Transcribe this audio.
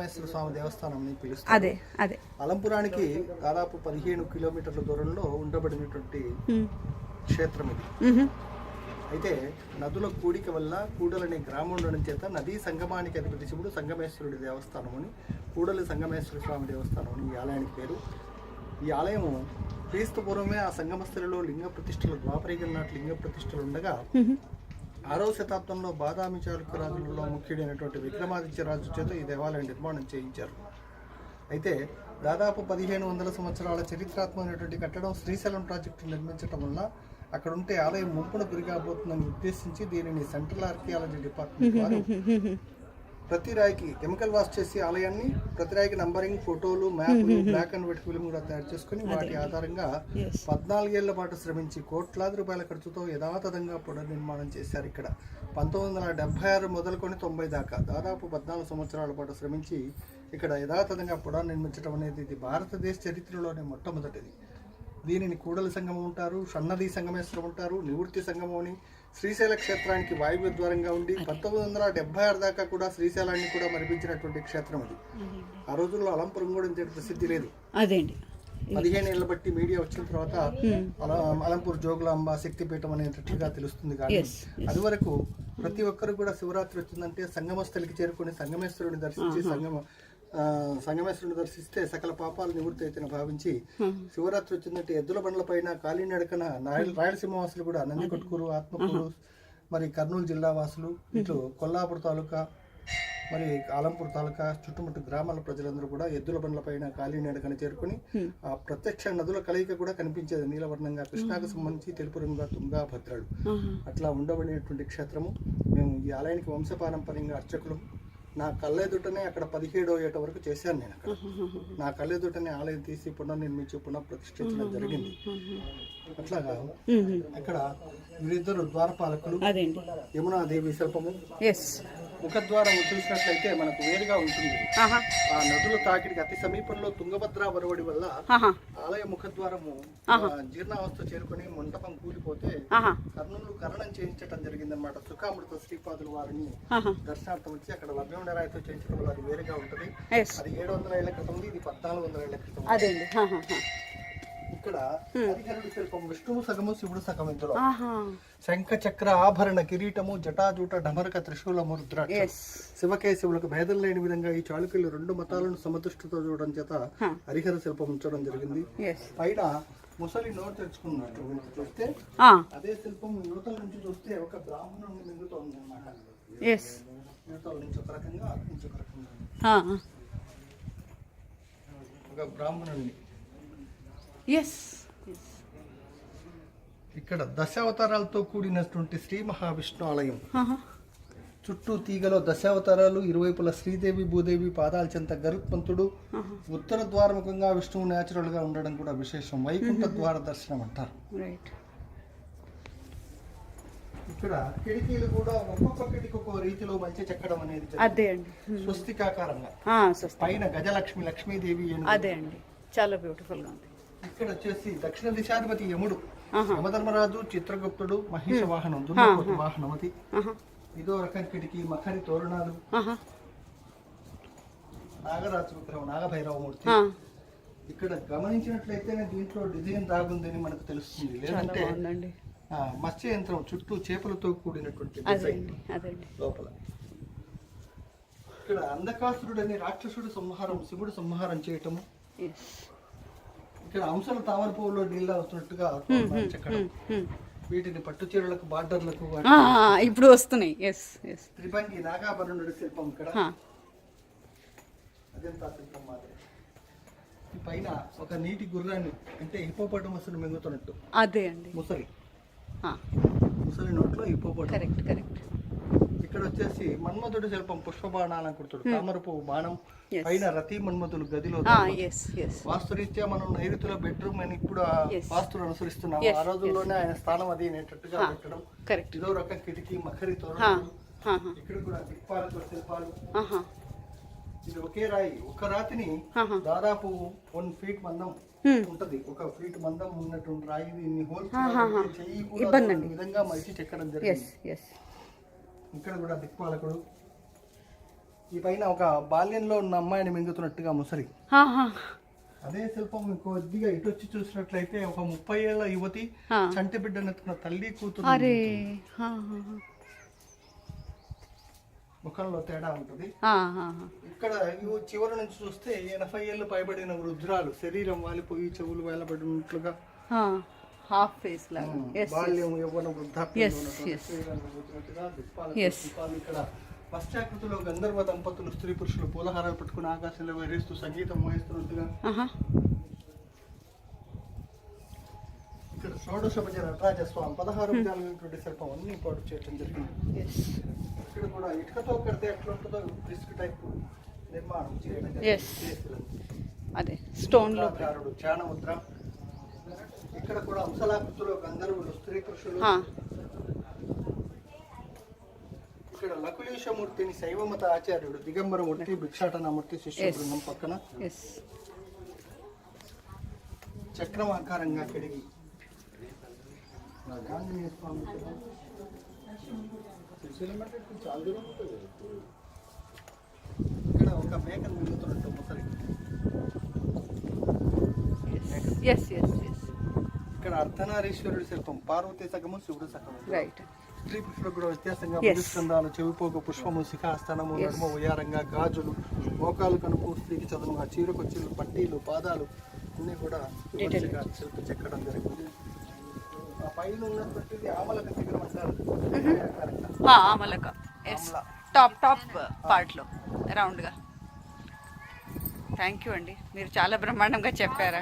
స్వామి దేవస్థానం పిలుస్తారు. అదే అలంపురానికి దాదాపు 15 కిలోమీటర్ల దూరంలో ఉండబడినటువంటి క్షేత్రం ఇది. అయితే నదుల కూడిక వల్ల కూడలనే గ్రామం ఉండడం చేత నదీ సంగమానికి అధిపతి శివుడు సంగమేశ్వరుడి దేవస్థానం అని, కూడలి సంగమేశ్వర స్వామి దేవస్థానం అని ఈ ఆలయానికి పేరు. ఈ ఆలయము క్రీస్తు పూర్వమే ఆ సంగమస్థలిలో లింగ ప్రతిష్టలు, ద్వాపరికం నాటి లింగ ప్రతిష్టలు ఉండగా 6వ శతాబ్దంలో బాదామి చాళుక్య రాజులలో ముఖ్యుడైనటువంటి విక్రమాదిత్య రాజు చేత ఈ దేవాలయం నిర్మాణం చేయించారు. అయితే దాదాపు 1500 సంవత్సరాల చరిత్రాత్మకమైనటువంటి కట్టడం శ్రీశైలం ప్రాజెక్టు నిర్మించడం వల్ల అక్కడ ఉంటే ఆలయం ముంపున గురికాబోతుందని ఉద్దేశించి దీనిని సెంట్రల్ ఆర్కియాలజీ డిపార్ట్మెంట్ వారు ప్రతి రాయికి కెమికల్ వాష్ చేసి ఆలయాన్ని ప్రతి రాయికి నంబరింగ్, ఫోటోలు, మ్యాప్లు, బ్లాక్ అండ్ వైట్ ఫిల్మ్ కూడా తయారు చేసుకుని వాటి ఆధారంగా 14 ఏళ్ల పాటు శ్రమించి కోట్లాది రూపాయల ఖర్చుతో యథాతథంగా పునర్నిర్మాణం చేశారు. ఇక్కడ 1976 మొదలుకొని 90 దాకా దాదాపు 14 సంవత్సరాల పాటు శ్రమించి ఇక్కడ యథాతథంగా పునర్నిర్మించడం అనేది ఇది భారతదేశ చరిత్రలోనే మొట్టమొదటిది. దీనిని కూడలి సంగమం ఉంటారు, షన్నది సంగమేశ్వరం ఉంటారు, నివృత్తి సంగమం అని. శ్రీశైల క్షేత్రానికి వాయువ్య ద్వారంగా ఉండి 1976 దాకా కూడా శ్రీశైలాన్ని కూడా మరిపించినటువంటి క్షేత్రం ఇది. ఆ రోజుల్లో అలంపురం కూడా ఇంత ప్రసిద్ధి లేదు. 15 ఏళ్ల బట్టి మీడియా వచ్చిన తర్వాత అలంపూర్ జోగులాంబ శక్తిపీఠం అనేటట్లుగా తెలుస్తుంది. కానీ అది వరకు ప్రతి ఒక్కరు కూడా శివరాత్రి వచ్చిందంటే సంగమస్థలికి చేరుకుని సంగమేశ్వరుని దర్శించి సంగమేశ్వరుని దర్శిస్తే సకల పాపాలు నివృత్తి అయితేనే భావించి శివరాత్రి వచ్చిందంటే ఎద్దుల బండ్ల పైన కాలినడకన రాయలసీమ వాసులు కూడా నందికొట్కూరు, ఆత్మకూరు, మరి కర్నూలు జిల్లా వాసులు, ఇటు కొల్లాపూర్ తాలూకా, మరి ఆలంపూర్ తాలూకా చుట్టుముట్టు గ్రామాల ప్రజలందరూ కూడా ఎద్దుల బండ్ల పైన కాలినడకన చేరుకుని ఆ ప్రత్యక్ష నదుల కలయిక కూడా కనిపించేది. నీలవర్ణంగా కృష్ణాకు సంబంధించి తెలుపు రంగుగా తుంగా, భద్రాడు అట్లా ఉండబడినటువంటి క్షేత్రము. మేము ఈ ఆలయానికి వంశపారంపర్యంగా అర్చకులు. నా కళ్ళెదుటనే అక్కడ 17వ ఏట వరకు చేశాను నేను. అక్కడ నా కళ్ళెదుటనే ఆలయం తీసి పునర్నిర్మించి పునఃప్రతిష్ఠించడం జరిగింది. అట్లాగా అక్కడ వీరిద్దరు ద్వారపాలకులు, యమునాదేవి శిల్పము, ముఖద్వారం చూసినట్లయితే మనకు వేరుగా ఉంటుంది. ఆ నదుల తాకిడికి అతి సమీపంలో తుంగభద్ర వరవడి వల్ల ఆలయ ముఖద్వారము జీర్ణావస్థ చేరుకుని మంటపం కూలిపోతే కర్నూలు కరణం చేయించడం జరిగిందన్నమాట. సుఖామృత శ్రీపాదులు వారిని దర్శనార్థం వచ్చి అక్కడ లభ్యరాయితో చేయించడం వల్ల అది వేరుగా ఉంటుంది. అది 700 ఏళ్ల క్రితం, ఇది 1400 ఏళ్ల క్రితం. ఇక్కడ హరిహరుడి శిల్పం, విష్ణువు సగము శివుడు సగం. ఇందులో శంఖ చక్ర ఆభరణ కిరీటము, జటాజూట ఢమరక త్రిశూలము, రుద్రాక్ష, శివకేశవులకు భేదం లేని విధంగా ఈ చాళుక్యులు 2 మతాలను సమదృష్టితో చూడడం చేత హరిహర శిల్పం ఉంచడం జరిగింది. పైన ముసలి నోరు తెచ్చుకున్నట్టు చూస్తే అదే శిల్పం యువతల నుంచి చూస్తే ఒక బ్రాహ్మణుని మింగుతోంది అన్నమాట. యువతల నుంచి ఒక రకంగా, నుంచి ఒక రకంగా ఒక బ్రాహ్మణుని. ఇక్కడ దశావతారాలతో కూడినటువంటి శ్రీ మహావిష్ణు ఆలయం. చుట్టూ తీగలో దశావతారాలు, ఇరువైపుల శ్రీదేవి, భూదేవి పాదాల చెంత గరుత్మంతుడు, ఉత్తర ద్వారముఖంగా విష్ణువు న్యాచురల్ గా ఉండడం కూడా విశేషం. వైకుంఠ ద్వార దర్శనం అంటారు. ఇక్కడ కిటికీలు కూడా ఒక్కొక్క కిటికీ ఒక్కొక్క రీతిలో మంచి చెక్కడం అనేది స్వస్తికాకారంగా. పైన గజలక్ష్మి, లక్ష్మీదేవి చాలా బ్యూటిఫుల్ గా ఉంది. ఇక్కడ వచ్చేసి దక్షిణ దిశాధిపతి యముడు, యమధర్మరాజు, చిత్రగుప్తుడు, మహిష వాహనం, దున్నపోతు వాహనమతి. ఇదో రకం కిటికీ, మఖరి తోరణాలు, నాగరాజు విగ్రహం, నాగభైరవమూర్తి. ఇక్కడ గమనించినట్లయితే దీంట్లో డిజైన్ దాగుందని మనకు తెలుస్తుంది. లేదంటే మత్స్య యంత్రం చుట్టూ చేపలతో కూడినటువంటి డిజైన్ లోపల. ఇక్కడ అంధకాసురుడని రాక్షసుడు సంహారం, శివుడు సంహారం చేయటము. ఇక్కడ అంశాలు తామర పువ్వులో నీళ్ళ వస్తున్నట్టుగా చెక్కడం. వీటిని పట్టు చీరలకు, బార్డర్లకు ఇప్పుడు వస్తున్నాయి. త్రిభంగి నాగాభరణుడి శిల్పం. ఇక్కడ అజంతా శిల్పం మాదిరి. ఈ పైన ఒక నీటి గుర్రాన్ని, అంటే హిపోపటమస్ మింగుతున్నట్టు ముసలి నోట్లో హిపోపటమస్. ఇక్కడ వచ్చేసి మన్మధుడి శిల్పం, పుష్పబాణాలంకుడుతుడు, తామర పువ్వు బాణం, పైన రతి మన్మధులు గదిలో. వాస్తురీత్యా మనం నైరుతిలో బెడ్రూమ్ అని ఇప్పుడు వాస్తులు అనుసరిస్తున్నాం. ఆ రోజుల్లోనే ఆయన స్థానం అది అనేటట్టుగా పెట్టడం. ఇదో రకం కిటికీ, మఖరి తోరణాలు. ఇక్కడ కూడా దిక్పాలతో శిల్పాలు. ఇది ఒకే రాయి, ఒక రాతిని దాదాపు 1 ఫీట్ మందం ఉంటది. 1 ఫీట్ మందం ఉన్నటువంటి రాయి దీన్ని హోల్స్ చెయ్యి కూడా విధంగా మలిచి చెక్కడం జరిగింది. ఇక్కడ కూడా దిక్పాలకుడు. ఈ పైన ఒక బాల్యంలో ఉన్న అమ్మాయిని మింగుతున్నట్టుగా ముసలి. ఆహా. అదే శిల్పం కొద్దిగా ఇటు వచ్చి చూసినట్లయితే ఒక 30 ఏళ్ల యువతి చంటి బిడ్డనెత్తుకున్న తల్లి కూతురు అరే ముఖంలో తేడా ఉంటుంది. ఆహా. ఇక్కడ చివరి నుంచి చూస్తే 80 ఏళ్ళు పైబడిన వృద్ధురాలు శరీరం వాలిపోయి చెవులు వేలబడినట్లుగా హాఫ్ ఫేస్ లాగా. బాల్యం యవ్వన వృద్ధాప్యం Yes. ఇక్కడ పశ్చాకృతిలో గంధర్వ దంపతులు స్త్రీ పురుషులు పూలహారాలు పట్టుకుని ఆకాశంలో వేరేస్తూ సంగీతం మోయిస్తున్నట్టుగా. ఇక్కడ షోడశభజ నటరాజస్వామి 16 భుజాలైనటువంటి శిల్పం అన్ని పాటు చేయడం జరిగింది. ఇక్కడ కూడా ఇటుకతో కడితే ఎట్లుంటుందో డిస్క్ టైప్ నిర్మాణం చేయడం అదే స్టోన్ లో ధ్యానముద్ర. ఇక్కడ కూడా అంశలాకృతిలో గంధర్వులు స్త్రీ పురుషులు. ఇక్కడ లకులీశమూర్తిని శైవమత ఆచార్యుడు దిగంబరమూర్తి భిక్షాటనమూర్తి శిష్య బృందం పక్కన చక్రం ఆకారంగా కడిగి ఆంజనేయ స్వామి. ఇక్కడ ఒక మేకను మిగుతున్నట్టు ముసలి. ఇక్కడ అర్ధనారీశ్వరుడి శిల్పం పార్వతీ సగము శివుడు సగము. స్త్రీ పురుషులకు కూడా వ్యత్యాసంగా పుష్కందాలు చెవిపోగు పుష్పము శిఖాస్తనము నడుమ ఉయారంగా గాజులు మోకాలు కనుపు స్త్రీకి చదువుగా చీరకొచ్చులు పట్టీలు పాదాలు అన్నీ కూడా శిల్ప చెక్కడం జరిగింది. ఆ పైన ఉన్నటువంటిది ఆమలక శిఖరం అంటారు. ఆమలక టాప్ పార్ట్లో రౌండ్గా. థ్యాంక్ యూ అండి, మీరు చాలా బ్రహ్మాండంగా చెప్పారా.